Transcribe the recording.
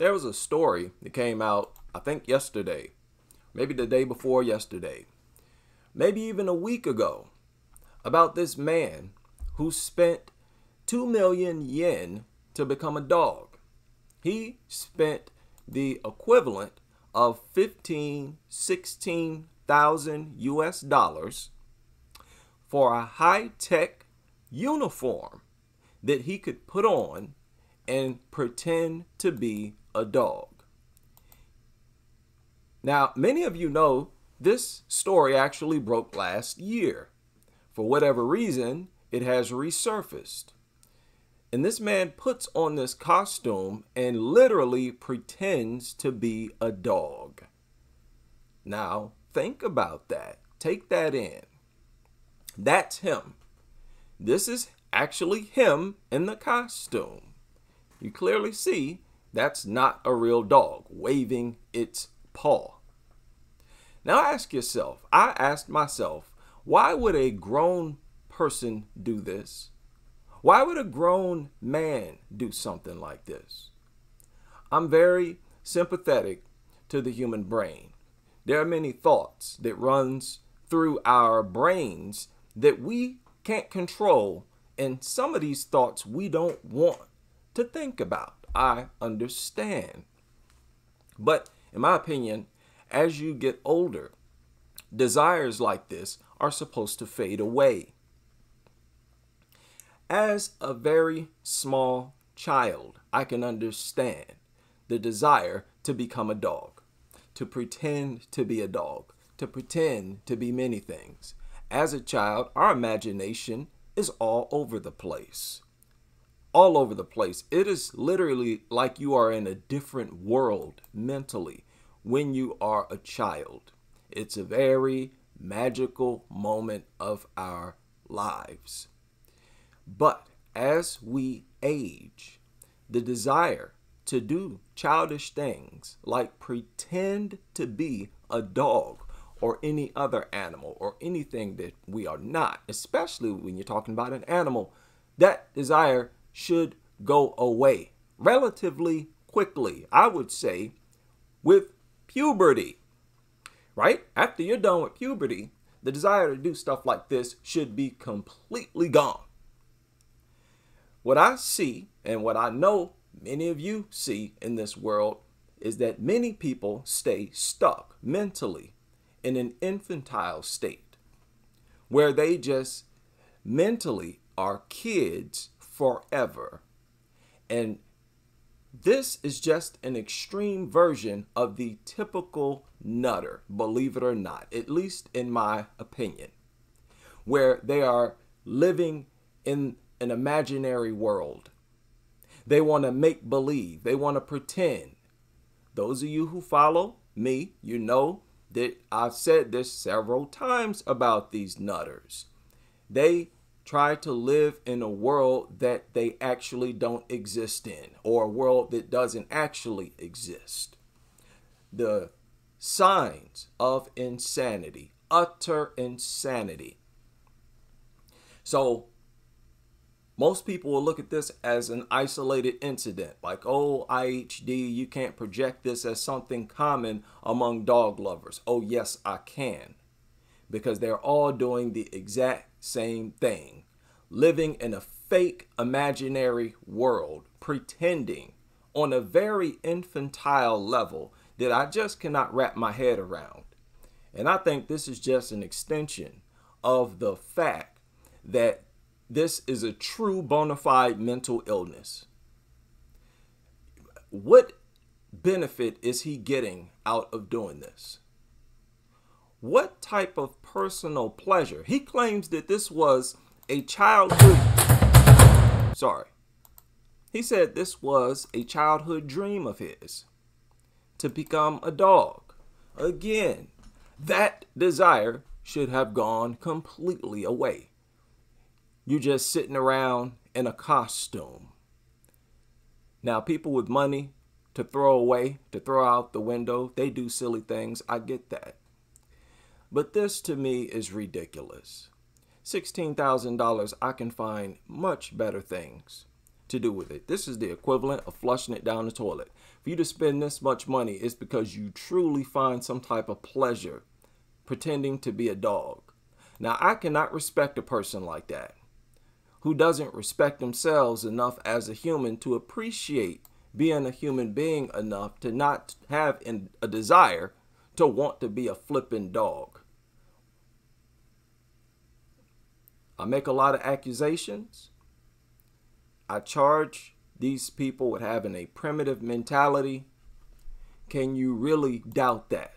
There was a story that came out, I think yesterday, maybe the day before yesterday, maybe even a week ago, about this man who spent 2 million yen to become a dog. He spent the equivalent of 16,000 US dollars for a high-tech uniform that he could put on and pretend to be a dog. Now, many of you know this story actually broke last year. For whatever reason, it has resurfaced. And this man puts on this costume and literally pretends to be a dog. Now, think about that. Take that in. That's him. This is actually him in the costume. You clearly see that's not a real dog waving its paw. Now ask yourself, I asked myself, why would a grown person do this? Why would a grown man do something like this? I'm very sympathetic to the human brain. There are many thoughts that runs through our brains that we can't control, and some of these thoughts we don't want to think about. I understand. But in my opinion, as you get older, desires like this are supposed to fade away. As a very small child, I can understand the desire to become a dog, to pretend to be a dog, to pretend to be many things. As a child, our imagination is all over the place. All over the place. It is literally like you are in a different world mentally when you are a child. It's a very magical moment of our lives. But as we age, the desire to do childish things like pretend to be a dog or any other animal or anything that we are not, especially when you're talking about an animal, that desire should go away relatively quickly. I would say with puberty, right? After you're done with puberty, the desire to do stuff like this should be completely gone. What I see and what I know many of you see in this world is that many people stay stuck mentally in an infantile state where they just mentally are kids forever. And this is just an extreme version of the typical nutter, believe it or not, at least in my opinion, where they are living in an imaginary world. They want to make believe. They want to pretend. Those of you who follow me, you know that I've said this several times about these nutters. They try to live in a world that they actually don't exist in, or a world that doesn't actually exist. The signs of insanity, utter insanity. So most people will look at this as an isolated incident, like, oh, IHD, you can't project this as something common among dog lovers. Oh, yes, I can, because they're all doing the exact same thing, living in a fake imaginary world, pretending on a very infantile level that I just cannot wrap my head around. And I think this is just an extension of the fact that this is a true bona fide mental illness. What benefit is he getting out of doing this? What type of personal pleasure? He claims that this was a childhood, he said this was a childhood dream of his, to become a dog. Again, that desire should have gone completely away. You're just sitting around in a costume. Now, people with money to throw away, to throw out the window, they do silly things. I get that. But this to me is ridiculous. $16,000, I can find much better things to do with it. This is the equivalent of flushing it down the toilet. For you to spend this much money, it's because you truly find some type of pleasure pretending to be a dog. Now, I cannot respect a person like that, who doesn't respect themselves enough as a human to appreciate being a human being enough to not have a desire to want to be a flipping dog. I make a lot of accusations. I charge these people with having a primitive mentality. Can you really doubt that?